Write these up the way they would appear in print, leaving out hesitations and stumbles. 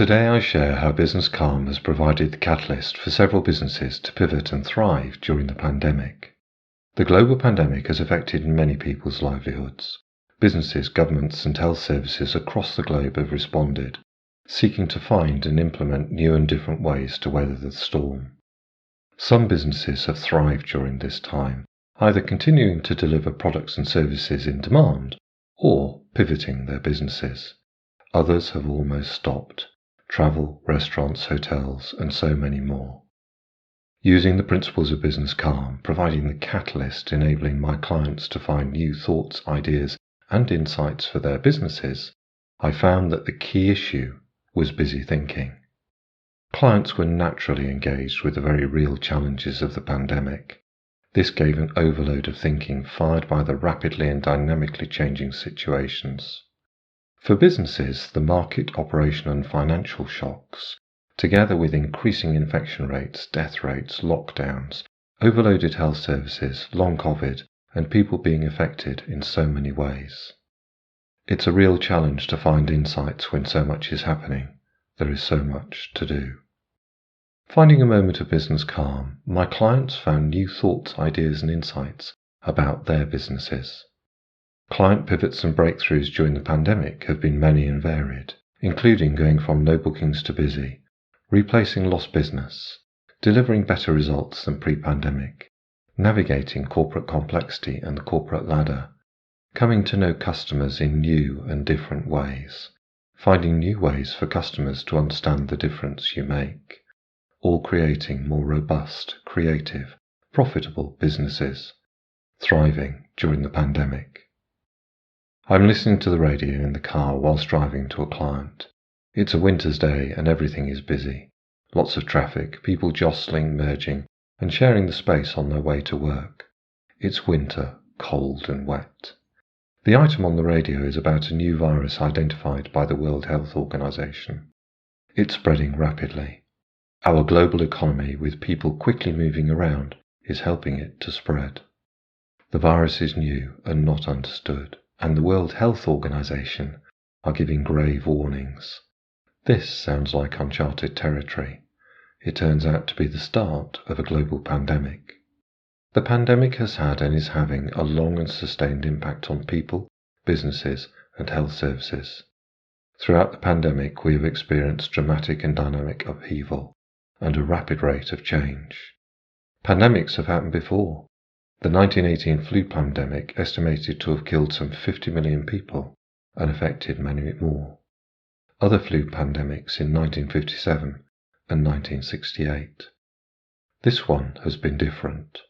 Today I share how Business Calm has provided the catalyst for several businesses to pivot and thrive during the pandemic. The global pandemic has affected many people's livelihoods. Businesses, governments, and health services across the globe have responded, seeking to find and implement new and different ways to weather the storm. Some businesses have thrived during this time, either continuing to deliver products and services in demand or pivoting their businesses. Others have almost stopped. Travel, restaurants, hotels, and so many more. Using the principles of Business Calm, providing the catalyst enabling my clients to find new thoughts, ideas, and insights for their businesses, I found that the key issue was busy thinking. Clients were naturally engaged with the very real challenges of the pandemic. This gave an overload of thinking fired by the rapidly and dynamically changing situations. For businesses, the market, operational and financial shocks, together with increasing infection rates, death rates, lockdowns, overloaded health services, long COVID, and people being affected in so many ways. It's a real challenge to find insights when so much is happening. There is so much to do. Finding a moment of business calm, my clients found new thoughts, ideas and insights about their businesses. Client pivots and breakthroughs during the pandemic have been many and varied, including going from no bookings to busy, replacing lost business, delivering better results than pre-pandemic, navigating corporate complexity and the corporate ladder, coming to know customers in new and different ways, finding new ways for customers to understand the difference you make, all creating more robust, creative, profitable businesses, thriving during the pandemic. I'm listening to the radio in the car whilst driving to a client. It's a winter's day and everything is busy. Lots of traffic, people jostling, merging, and sharing the space on their way to work. It's winter, cold and wet. The item on the radio is about a new virus identified by the World Health Organization. It's spreading rapidly. Our global economy, with people quickly moving around, is helping it to spread. The virus is new and not understood, and the World Health Organization are giving grave warnings. This sounds like uncharted territory. It turns out to be the start of a global pandemic. The pandemic has had and is having a long and sustained impact on people, businesses, and health services. Throughout the pandemic, we have experienced dramatic and dynamic upheaval and a rapid rate of change. Pandemics have happened before. The 1918 flu pandemic estimated to have killed some 50 million people and affected many more. Other flu pandemics in 1957 and 1968. This one has been different.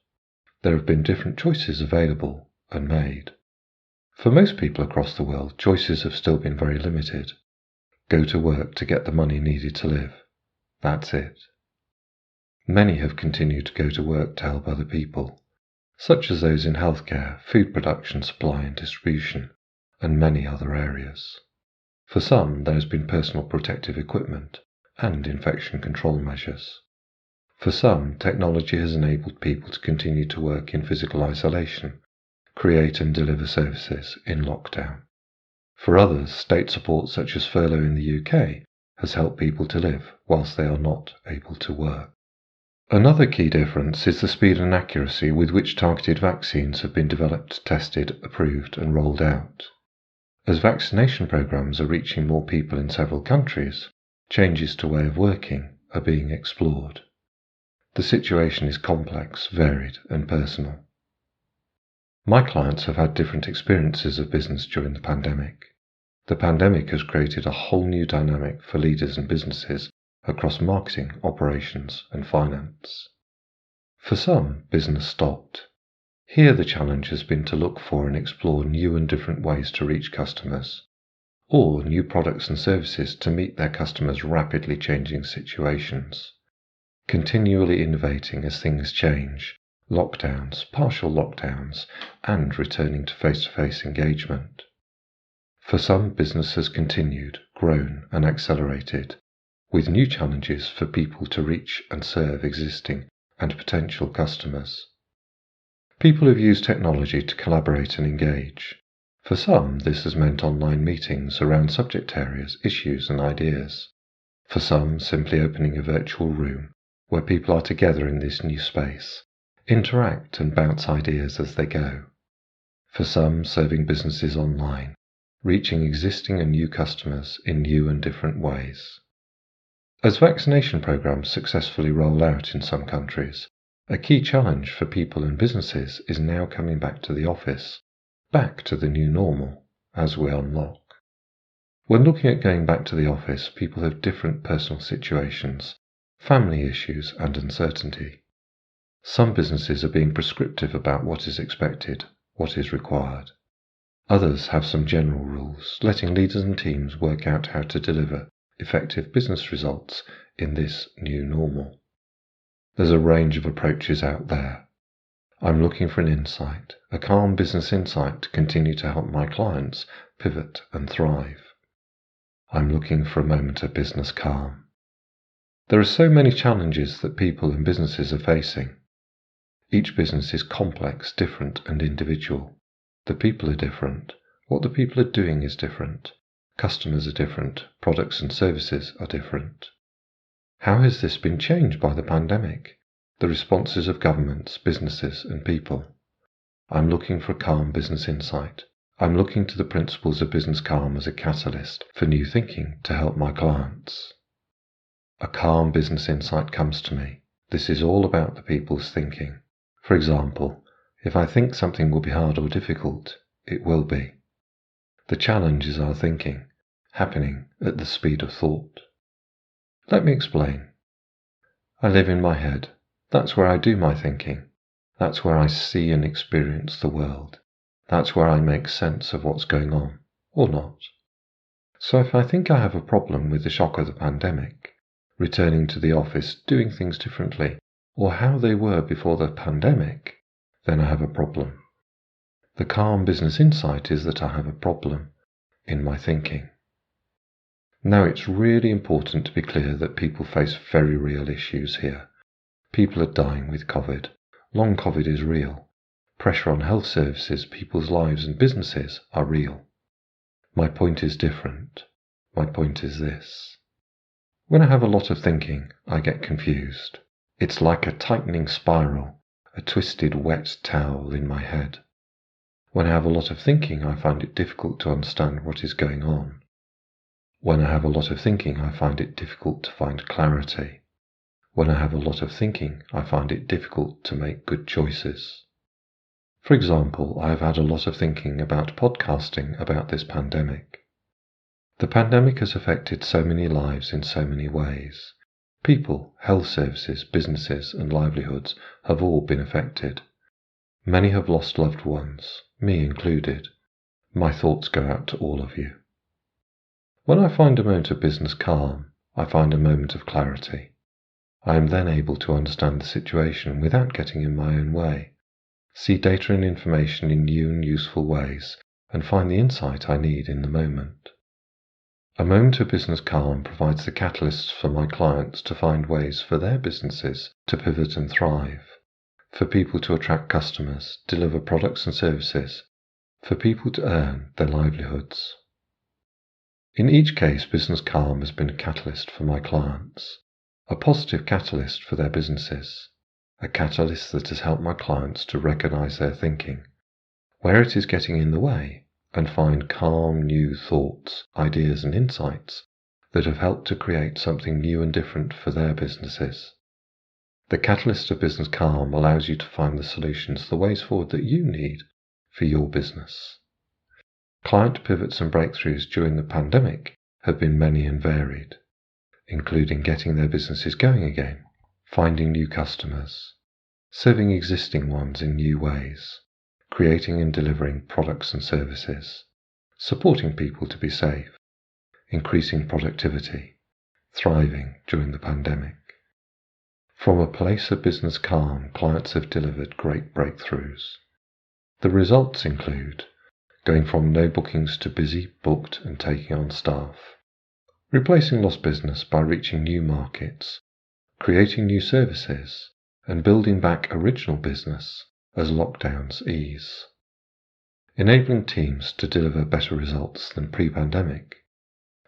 There have been different choices available and made. For most people across the world, choices have still been very limited. Go to work to get the money needed to live. That's it. Many have continued to go to work to help other people, such as those in healthcare, food production, supply and distribution, and many other areas. For some, there has been personal protective equipment and infection control measures. For some, technology has enabled people to continue to work in physical isolation, create and deliver services in lockdown. For others, state support such as furlough in the UK has helped people to live whilst they are not able to work. Another key difference is the speed and accuracy with which targeted vaccines have been developed, tested, approved and rolled out. As vaccination programs are reaching more people in several countries, changes to way of working are being explored. The situation is complex, varied and personal. My clients have had different experiences of business during the pandemic. The pandemic has created a whole new dynamic for leaders and businesses across marketing, operations and finance. For some, business stopped. Here the challenge has been to look for and explore new and different ways to reach customers, or new products and services to meet their customers' rapidly changing situations. Continually innovating as things change, lockdowns, partial lockdowns, and returning to face-to-face engagement. For some, business has continued, grown and accelerated, with new challenges for people to reach and serve existing and potential customers. People have used technology to collaborate and engage. For some, this has meant online meetings around subject areas, issues and ideas. For some, simply opening a virtual room where people are together in this new space, interact and bounce ideas as they go. For some, serving businesses online, reaching existing and new customers in new and different ways. As vaccination programs successfully roll out in some countries, a key challenge for people and businesses is now coming back to the office, back to the new normal, as we unlock. When looking at going back to the office, people have different personal situations, family issues, and uncertainty. Some businesses are being prescriptive about what is expected, what is required. Others have some general rules, letting leaders and teams work out how to deliver effective business results in this new normal. There's a range of approaches out there. I'm looking for an insight, a calm business insight to continue to help my clients pivot and thrive. I'm looking for a moment of business calm. There are so many challenges that people and businesses are facing. Each business is complex, different, and individual. The people are different. What the people are doing is different. Customers are different. Products and services are different. How has this been changed by the pandemic? The responses of governments, businesses, and people. I'm looking for calm business insight. I'm looking to the principles of business calm as a catalyst for new thinking to help my clients. A calm business insight comes to me. This is all about the people's thinking. For example, if I think something will be hard or difficult, it will be. The challenge is our thinking, happening at the speed of thought. Let me explain. I live in my head. That's where I do my thinking. That's where I see and experience the world. That's where I make sense of what's going on, or not. So if I think I have a problem with the shock of the pandemic, returning to the office, doing things differently, or how they were before the pandemic, then I have a problem. The calm business insight is that I have a problem in my thinking. Now, it's really important to be clear that people face very real issues here. People are dying with COVID. Long COVID is real. Pressure on health services, people's lives and businesses are real. My point is different. My point is this. When I have a lot of thinking, I get confused. It's like a tightening spiral, a twisted wet towel in my head. When I have a lot of thinking, I find it difficult to understand what is going on. When I have a lot of thinking, I find it difficult to find clarity. When I have a lot of thinking, I find it difficult to make good choices. For example, I have had a lot of thinking about podcasting about this pandemic. The pandemic has affected so many lives in so many ways. People, health services, businesses, and livelihoods have all been affected. Many have lost loved ones, me included. My thoughts go out to all of you. When I find a moment of business calm, I find a moment of clarity. I am then able to understand the situation without getting in my own way, see data and information in new and useful ways, and find the insight I need in the moment. A moment of business calm provides the catalysts for my clients to find ways for their businesses to pivot and thrive, for people to attract customers, deliver products and services, for people to earn their livelihoods. In each case, business calm has been a catalyst for my clients, a positive catalyst for their businesses, a catalyst that has helped my clients to recognize their thinking, where it is getting in the way, and find calm new thoughts, ideas and insights that have helped to create something new and different for their businesses. The catalyst of business calm allows you to find the solutions, the ways forward that you need for your business. Client pivots and breakthroughs during the pandemic have been many and varied, including getting their businesses going again, finding new customers, serving existing ones in new ways, creating and delivering products and services, supporting people to be safe, increasing productivity, thriving during the pandemic. From a place of business calm, clients have delivered great breakthroughs. The results include going from no bookings to busy, booked, and taking on staff, replacing lost business by reaching new markets, creating new services, and building back original business as lockdowns ease, enabling teams to deliver better results than pre-pandemic,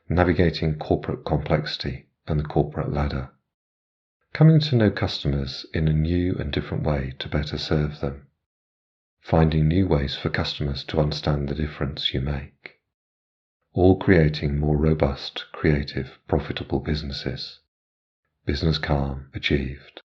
navigating corporate complexity and the corporate ladder. Coming to know customers in a new and different way to better serve them. Finding new ways for customers to understand the difference you make. All creating more robust, creative, profitable businesses. Business calm achieved.